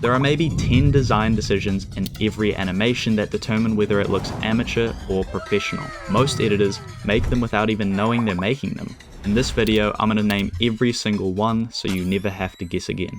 There are maybe 10 design decisions in every animation that determine whether it looks amateur or professional. Most editors make them without even knowing they're making them. In this video, I'm going to name every single one so you never have to guess again.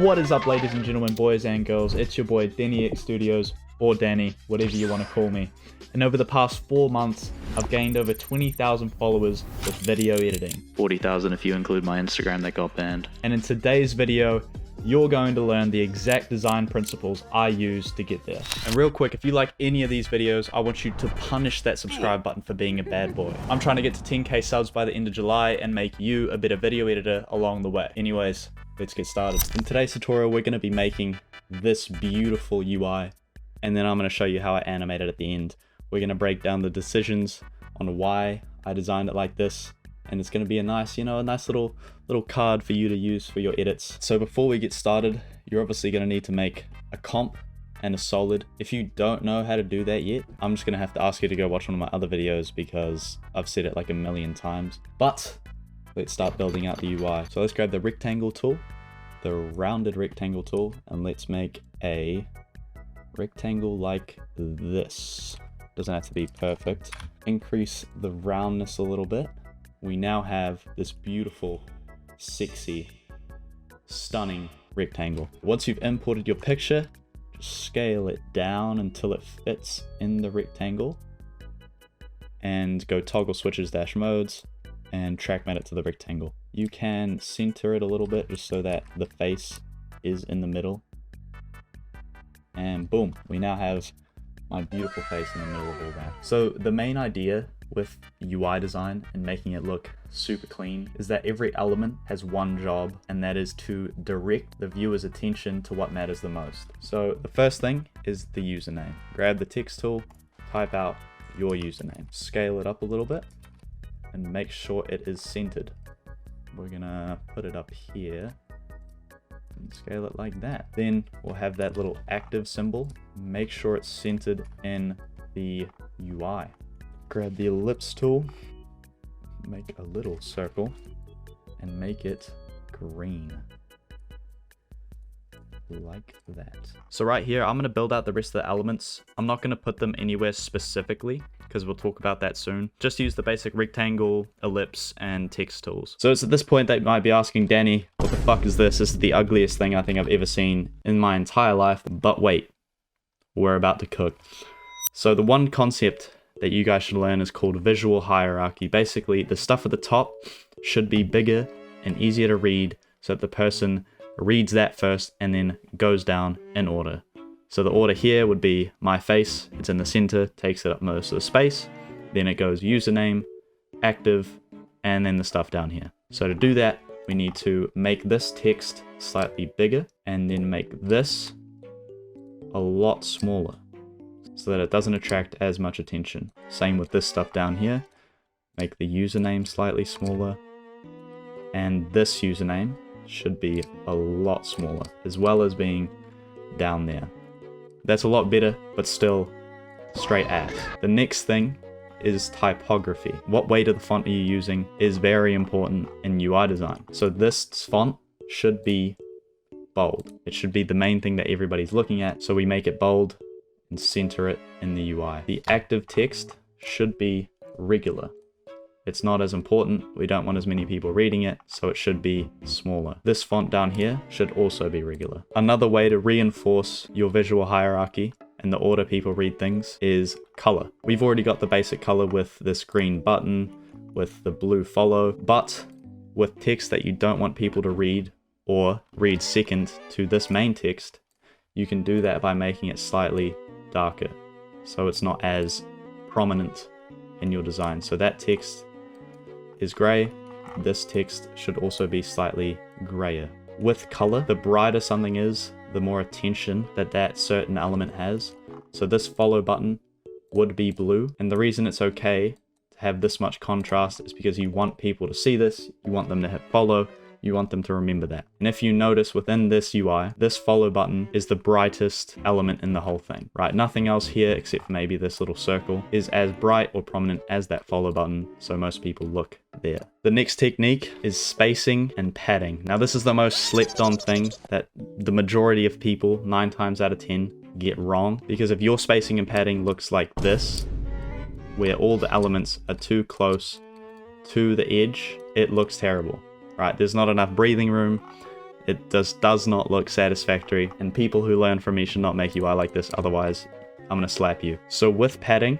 What is up, ladies and gentlemen, boys and girls? It's your boy Danny X Studios, or Danny, whatever you want to call me. And over the past 4 months, I've gained over 20,000 followers with video editing. 40,000 if you include my Instagram that got banned. And in today's video, you're going to learn the exact design principles I use to get there. And real quick, if you like any of these videos, I want you to punish that subscribe button for being a bad boy. I'm trying to get to 10k subs by the end of July and make you a better video editor along the way. Anyways, let's get started. In today's tutorial, we're going to be making this beautiful UI, and then I'm going to show you how I animate it at the end. We're going to break down the decisions on why I designed it like this, and it's going to be a nice, a nice little card for you to use for your edits. So before we get started, you're obviously going to need to make a comp and a solid. If you don't know how to do that yet, I'm just going to have to ask you to go watch one of my other videos because I've said it like a million times. But let's start building out the UI. So let's grab the rectangle tool, the rounded rectangle tool, and let's make a rectangle like this. Doesn't have to be perfect. Increase the roundness a little bit. We now have this beautiful, sexy, stunning rectangle. Once you've imported your picture, just scale it down until it fits in the rectangle, and go toggle switches dash modes and track mat it to the rectangle. You can center it a little bit just so that the face is in the middle. And boom, we now have my beautiful face in the middle of all that. So the main idea with UI design and making it look super clean is that every element has one job, and that is to direct the viewer's attention to what matters the most. So the first thing is the username. Grab the text tool, type out your username, scale it up a little bit, and make sure it is centered. We're gonna put it up here and scale it like that. Then we'll have that little active symbol. Make sure it's centered in the UI. Grab the ellipse tool, make a little circle, and make it green. Like that. So right here, I'm going to build out the rest of the elements. I'm not going to put them anywhere specifically because we'll talk about that soon. Just use the basic rectangle, ellipse, and text tools. So it's at this point that you might be asking, Danny, what the fuck is this? This is the ugliest thing I think I've ever seen in my entire life. But wait, we're about to cook. So the one concept that you guys should learn is called visual hierarchy. Basically, the stuff at the top should be bigger and easier to read so that the person reads that first and then goes down in order. So the order here would be my face, it's in the center, takes it up most of the space, then it goes username, active, and then the stuff down here. So to do that, we need to make this text slightly bigger and then make this a lot smaller so that it doesn't attract as much attention. Same with this stuff down here. Make the username slightly smaller, and this username should be a lot smaller, as well as being down there. That's a lot better, but still straight ass. The next thing is typography. What weight of the font are you using is very important in UI design. So this font should be bold. It should be the main thing that everybody's looking at. So we make it bold and center it in the UI. The active text should be regular. It's not as important, we don't want as many people reading it, so it should be smaller. This font down here should also be regular. Another way to reinforce your visual hierarchy and the order people read things is color. We've already got the basic color with this green button, with the blue follow, but with text that you don't want people to read or read second to this main text, you can do that by making it slightly darker, so it's not as prominent in your design. So that text is gray, this text should also be slightly grayer. With color, the brighter something is, the more attention that certain element has. So this follow button would be blue, and the reason it's okay to have this much contrast is because you want people to see this, you want them to hit follow, You want them to remember that. And if you notice within this UI, this follow button is the brightest element in the whole thing, right? Nothing else here except for maybe this little circle is as bright or prominent as that follow button, so most people look there. The next technique is spacing and padding. Now this is the most slept on thing that the majority of people, 9 times out of 10, get wrong, because if your spacing and padding looks like this, where all the elements are too close to the edge, it looks terrible, right? There's not enough breathing room. It does not look satisfactory, and people who learn from me should not make UI like this, otherwise I'm gonna slap you. So with padding,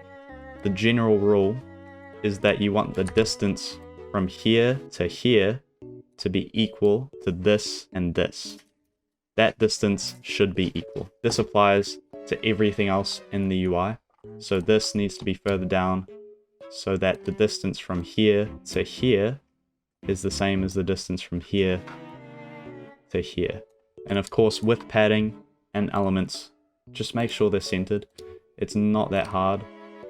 the general rule is that you want the distance from here to be equal to this and this. That distance should be equal. This applies to everything else in the UI. So this needs to be further down so that the distance from here to here is the same as the distance from here to here. And of course, with padding and elements, just make sure they're centered. It's not that hard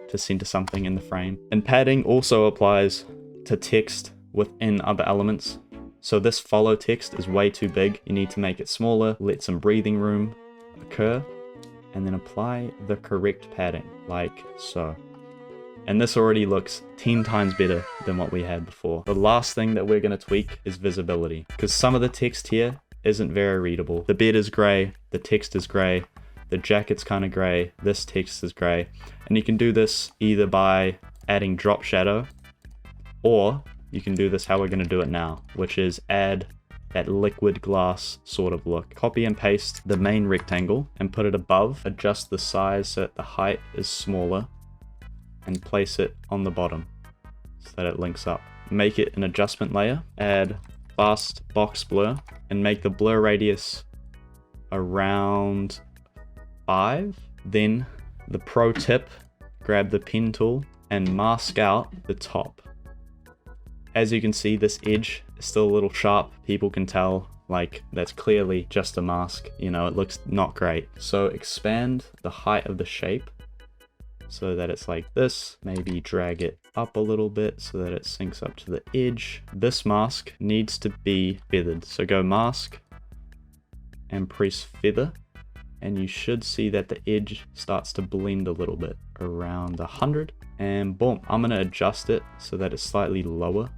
to center something in the frame. And padding also applies to text within other elements. So this follow text is way too big. You need to make it smaller, let some breathing room occur, and then apply the correct padding, like so. And this already looks 10 times better than what we had before. The last thing that we're gonna tweak is visibility, because some of the text here isn't very readable. The bed is gray, the text is gray, the jacket's kind of gray, this text is gray. And you can do this either by adding drop shadow, or you can do this how we're going to do it now, which is add that liquid glass sort of look. Copy and paste the main rectangle and put it above, adjust the size so that the height is smaller, and place it on the bottom so that it links up. Make it an adjustment layer, add fast box blur, and make the blur radius around 5. Then the pro tip, grab the pen tool and mask out the top. As you can see, this edge is still a little sharp. People can tell, like, that's clearly just a mask. You know, it looks not great. So expand the height of the shape so that it's like this. Maybe drag it up a little bit so that it syncs up to the edge. This mask needs to be feathered. So go mask and press feather. And you should see that the edge starts to blend a little bit, around 100. And boom, I'm gonna adjust it so that it's slightly lower.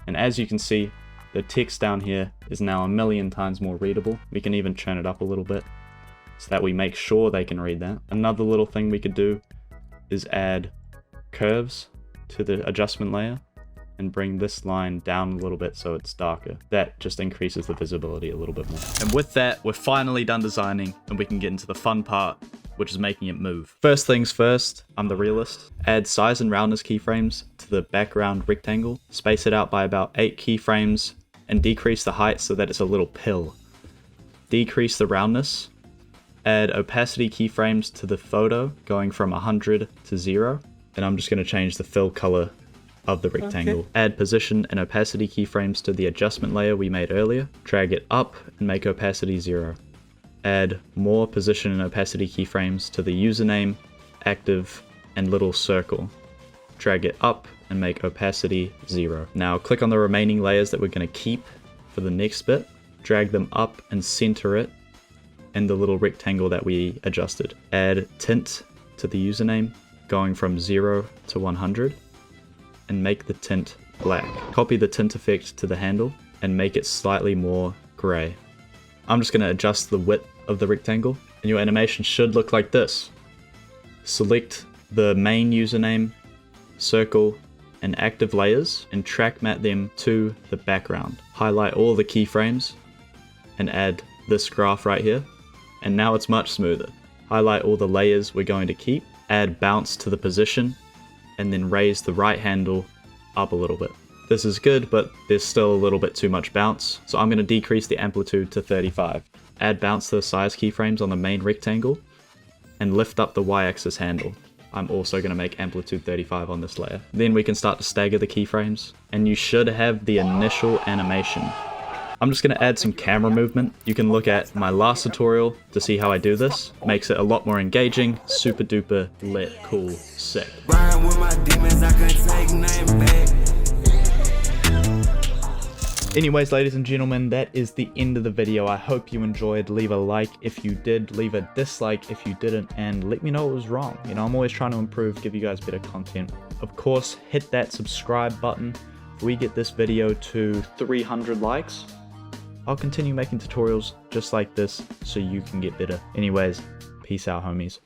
And as you can see, the text down here is now 1,000,000 times more readable. We can even turn it up a little bit so that we make sure they can read that. Another little thing we could do is add curves to the adjustment layer and bring this line down a little bit so it's darker. That just increases the visibility a little bit more. And with that, we're finally done designing and we can get into the fun part, which is making it move. First things first, I'm the realist. Add size and roundness keyframes to the background rectangle. Space it out by about 8 keyframes and decrease the height so that it's a little pill. Decrease the roundness. Add opacity keyframes to the photo, going from 100 to 0. And I'm just gonna change the fill color of the rectangle. Okay. Add position and opacity keyframes to the adjustment layer we made earlier. Drag it up and make opacity 0. Add more position and opacity keyframes to the username, active, and little circle. Drag it up and make opacity 0. Now click on the remaining layers that we're going to keep for the next bit. Drag them up and center it in the little rectangle that we adjusted. Add tint to the username, going from 0 to 100, and make the tint black. Copy the tint effect to the handle and make it slightly more gray. I'm just going to adjust the width of the rectangle, and your animation should look like this. Select the main username, circle, and active layers, and track matte them to the background. Highlight all the keyframes, and add this graph right here, and now it's much smoother. Highlight all the layers we're going to keep, add bounce to the position, and then raise the right handle up a little bit. This is good, but there's still a little bit too much bounce, so I'm going to decrease the amplitude to 35. Add bounce to the size keyframes on the main rectangle, and lift up the y-axis handle. I'm also going to make amplitude 35 on this layer. Then we can start to stagger the keyframes, and you should have the initial animation. I'm just going to add some camera movement. You can look at my last tutorial to see how I do this. Makes it a lot more engaging, super duper lit, cool, sick. Anyways, ladies and gentlemen, that is the end of the video. I hope you enjoyed. Leave a like if you did, leave a dislike if you didn't, and let me know what was wrong. You know, I'm always trying to improve, give you guys better content. Of course, hit that subscribe button. If we get this video to 300 likes, I'll continue making tutorials just like this so you can get better. Anyways, peace out, homies.